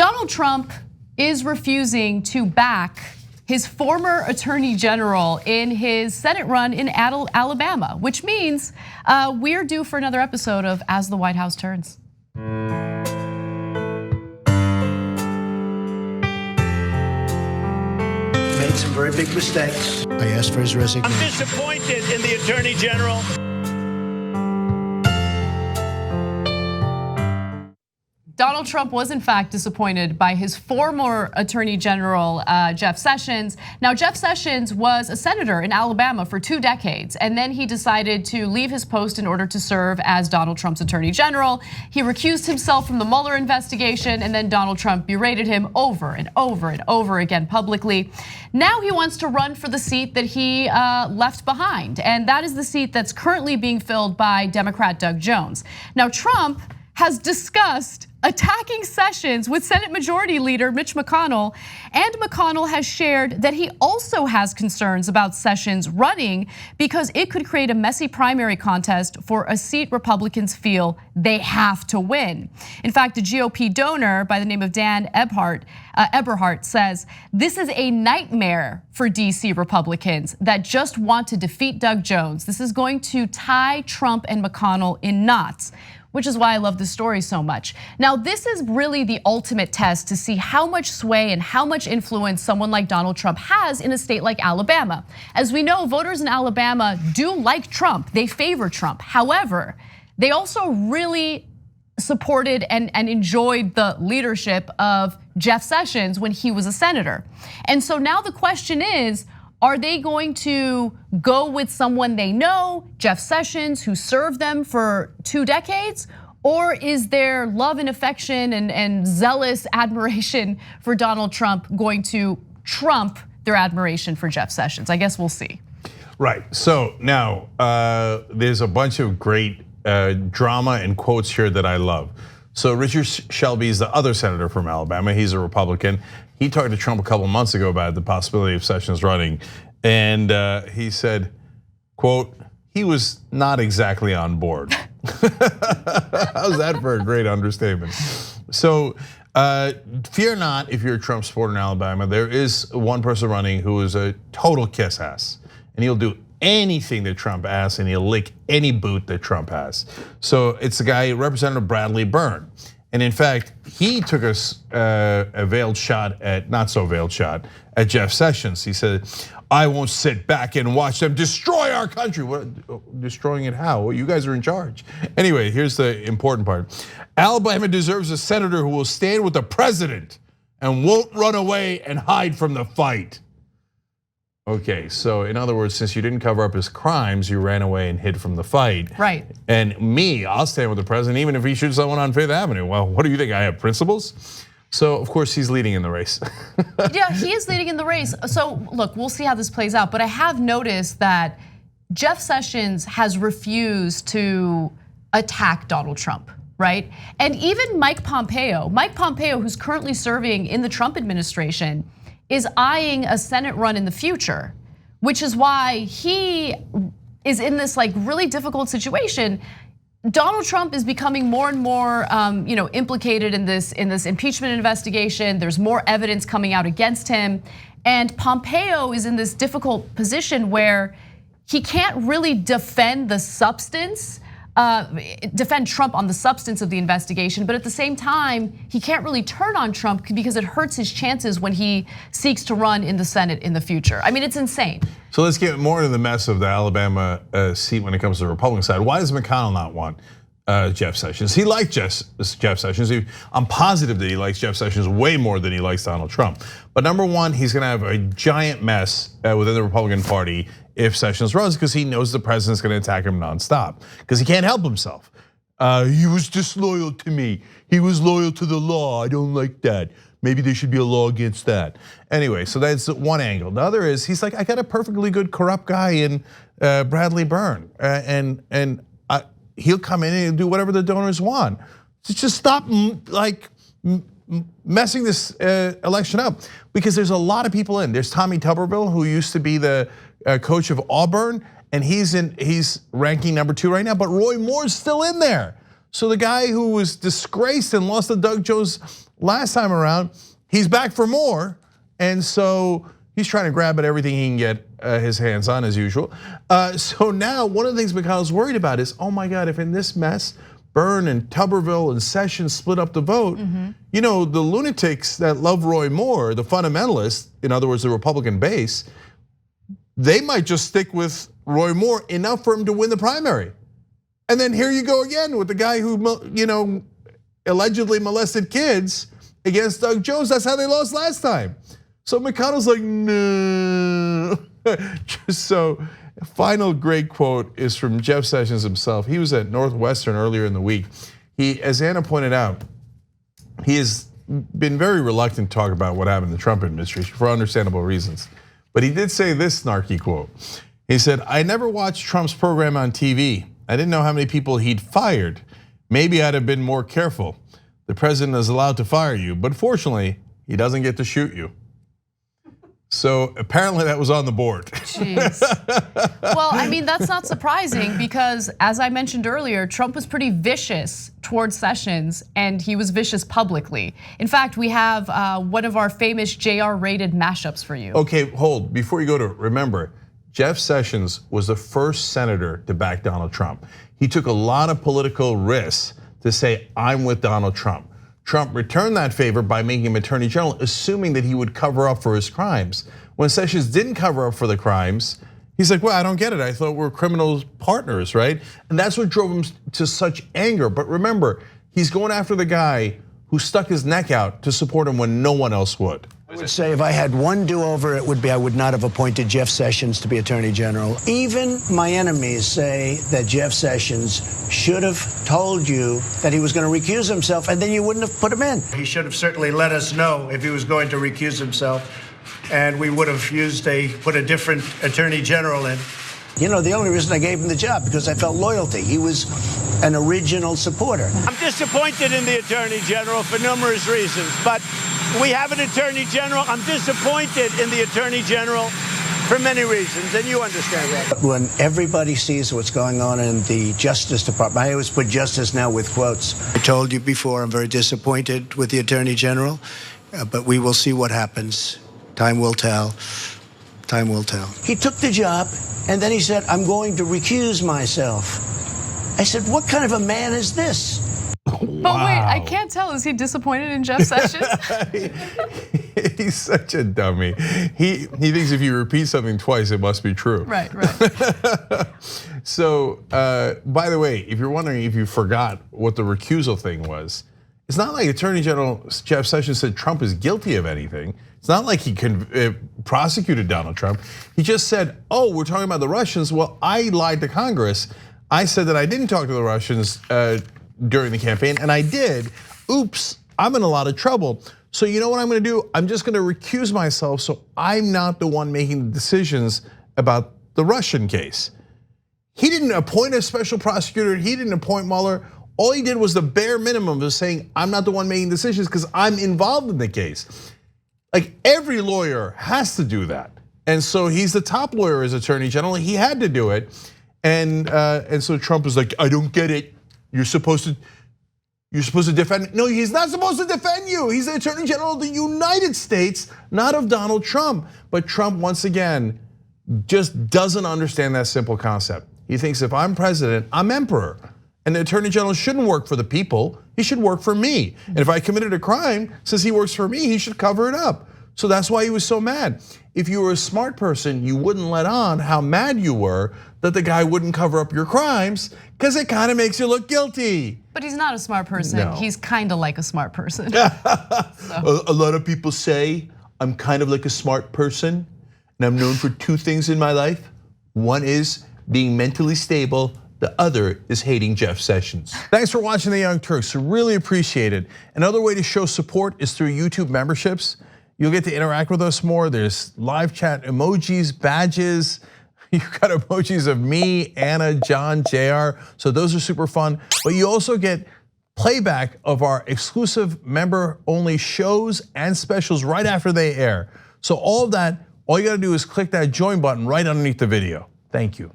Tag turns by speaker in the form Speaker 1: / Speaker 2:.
Speaker 1: Donald Trump is refusing to back his former attorney general in his Senate run in Alabama, which means we're due for another episode of As the White House Turns.
Speaker 2: Made some very big mistakes.
Speaker 3: I asked for his resignation.
Speaker 2: I'm disappointed in the attorney general.
Speaker 1: Donald Trump was in fact disappointed by his former Attorney General, Jeff Sessions. Now, Jeff Sessions was a senator in Alabama for 2 decades, and then he decided to leave his post in order to serve as Donald Trump's Attorney General. He recused himself from the Mueller investigation, and then Donald Trump berated him over and over and over again publicly. Now he wants to run for the seat that he left behind, and that is the seat that's currently being filled by Democrat Doug Jones. Now, Trump has discussed attacking Sessions with Senate Majority Leader Mitch McConnell, and McConnell has shared that he also has concerns about Sessions running because it could create a messy primary contest for a seat Republicans feel they have to win. In fact, a GOP donor by the name of Dan Eberhardt says, this is a nightmare for DC Republicans that just want to defeat Doug Jones. This is going to tie Trump and McConnell in knots, which is why I love this story so much. Now, this is really the ultimate test to see how much sway and how much influence someone like Donald Trump has in a state like Alabama. As we know, voters in Alabama do like Trump, they favor Trump. However, they also really supported and enjoyed the leadership of Jeff Sessions when he was a senator. And so now the question is, are they going to go with someone they know, Jeff Sessions, who served them for 2 decades? Or is their love and affection and zealous admiration for Donald Trump going to trump their admiration for Jeff Sessions? I guess we'll see.
Speaker 4: Right, so now there's a bunch of great drama and quotes here that I love. So Richard Shelby is the other senator from Alabama, he's a Republican. He talked to Trump a couple months ago about the possibility of Sessions running. And he said, quote, he was not exactly on board. How's that for a great understatement? So fear not if you're a Trump supporter in Alabama. There is one person running who is a total kiss ass. And he'll do anything that Trump asks and he'll lick any boot that Trump has. So it's the guy, Representative Bradley Byrne. And in fact, he took a veiled shot at, not so veiled shot, at Jeff Sessions. He said, I won't sit back and watch them destroy our country. What, destroying it how? Well, you guys are in charge. Anyway, here's the important part. Alabama deserves a senator who will stand with the president and won't run away and hide from the fight. Okay, so in other words, since you didn't cover up his crimes, you ran away and hid from the fight.
Speaker 1: Right.
Speaker 4: And me, I'll stand with the president even if he shoots someone on Fifth Avenue. Well, what do you think, I have principles? So of course he's leading in the race.
Speaker 1: Yeah, he is leading in the race. So look, we'll see how this plays out. But I have noticed that Jeff Sessions has refused to attack Donald Trump, right? And even Mike Pompeo, who's currently serving in the Trump administration, is eyeing a Senate run in the future, which is why he is in this like really difficult situation. Donald Trump is becoming more and more implicated in this impeachment investigation. There's more evidence coming out against him. And Pompeo is in this difficult position where he can't really defend the substance, defend Trump on the substance of the investigation, but at the same time, he can't really turn on Trump because it hurts his chances when he seeks to run in the Senate in the future. I mean, it's insane.
Speaker 4: So let's get more into the mess of the Alabama seat when it comes to the Republican side. Why does McConnell not want Jeff Sessions? He liked Jeff Sessions. I'm positive that he likes Jeff Sessions way more than he likes Donald Trump. But number one, he's gonna have a giant mess within the Republican Party if Sessions runs, because he knows the president's gonna attack him nonstop, because he can't help himself. He was disloyal to me. He was loyal to the law. I don't like that. Maybe there should be a law against that. Anyway, so that's one angle. The other is, he's like, I got a perfectly good corrupt guy in Bradley Byrne, and he'll come in and he'll do whatever the donors want. Just stop like messing this election up, because there's a lot of people in. There's Tommy Tuberville, who used to be the coach of Auburn, and he's ranking number 2 right now, but Roy Moore's still in there. So the guy who was disgraced and lost to Doug Jones last time around, he's back for more. And so he's trying to grab at everything he can get his hands on as usual. So now one of the things McConnell's worried about is, oh my God, if in this mess, Byrne and Tuberville and Sessions split up the vote, you know, the lunatics that love Roy Moore, the fundamentalists, in other words, the Republican base, they might just stick with Roy Moore enough for him to win the primary. And then here you go again with the guy who, you know, allegedly molested kids against Doug Jones. That's how they lost last time. So McConnell's like, no. So final great quote is from Jeff Sessions himself. He was at Northwestern earlier in the week. He, as Anna pointed out, he has been very reluctant to talk about what happened in the Trump administration for understandable reasons. But he did say this snarky quote. He said, I never watched Trump's program on TV. I didn't know how many people he'd fired. Maybe I'd have been more careful. The president is allowed to fire you, but fortunately, he doesn't get to shoot you. So apparently that was on the board.
Speaker 1: Jeez. Well, I mean, that's not surprising because as I mentioned earlier, Trump was pretty vicious towards Sessions and he was vicious publicly. In fact, we have one of our famous JR-rated mashups for you.
Speaker 4: Okay, hold, before you go to, remember, Jeff Sessions was the first senator to back Donald Trump. He took a lot of political risks to say, I'm with Donald Trump. Trump returned that favor by making him attorney general, assuming that he would cover up for his crimes. When Sessions didn't cover up for the crimes, he's like, well, I don't get it. I thought we're criminal partners, right? And that's what drove him to such anger. But remember, he's going after the guy who stuck his neck out to support him when no one else would.
Speaker 2: I would say if I had one do-over, it would be I would not have appointed Jeff Sessions to be Attorney General. Even my enemies say that Jeff Sessions should have told you that he was going to recuse himself, and then you wouldn't have put him in. He should have certainly let us know if he was going to recuse himself, and we would have put a different Attorney General in. You know, the only reason I gave him the job because I felt loyalty. He was an original supporter. I'm disappointed in the Attorney General for numerous reasons, but we have an Attorney General. I'm disappointed in the Attorney General for many reasons, and you understand that. When everybody sees what's going on in the Justice Department, I always put justice now with quotes. I told you before, I'm very disappointed with the Attorney General, but we will see what happens. Time will tell. Time will tell. He took the job, and then he said, I'm going to recuse myself. I said, what kind of a man is this?
Speaker 1: But wait, I can't tell. Is he disappointed in Jeff Sessions?
Speaker 4: He's such a dummy. He thinks if you repeat something twice, it must be true.
Speaker 1: Right, right.
Speaker 4: So, by the way, if you're wondering if you forgot what the recusal thing was, it's not like Attorney General Jeff Sessions said Trump is guilty of anything. It's not like he prosecuted Donald Trump. He just said, oh, we're talking about the Russians. Well, I lied to Congress. I said that I didn't talk to the Russians during the campaign, and I did. Oops, I'm in a lot of trouble. So you know what I'm gonna do? I'm just gonna recuse myself so I'm not the one making the decisions about the Russian case. He didn't appoint a special prosecutor, he didn't appoint Mueller. All he did was the bare minimum of saying, I'm not the one making decisions because I'm involved in the case. Like every lawyer has to do that. And so he's the top lawyer as Attorney General, he had to do it. And so Trump was like, I don't get it. You're supposed to defend. No, he's not supposed to defend you. He's the Attorney General of the United States, not of Donald Trump. But Trump, once again, just doesn't understand that simple concept. He thinks if I'm president, I'm emperor. And the Attorney General shouldn't work for the people, he should work for me. And if I committed a crime, since he works for me, he should cover it up. So that's why he was so mad. If you were a smart person, you wouldn't let on how mad you were that the guy wouldn't cover up your crimes, because it kind of makes you look guilty.
Speaker 1: But he's not a smart person.
Speaker 4: No.
Speaker 1: He's kind of like a smart person.
Speaker 4: A lot of people say I'm kind of like a smart person, and I'm known for two things in my life. One is being mentally stable. The other is hating Jeff Sessions. Thanks for watching The Young Turks, really appreciate it. Another way to show support is through YouTube memberships. You'll get to interact with us more. There's live chat emojis, badges. You've got emojis of me, Anna, John, JR. So those are super fun. But you also get playback of our exclusive member-only shows and specials right after they air. So all of that, all you gotta do is click that join button right underneath the video. Thank you.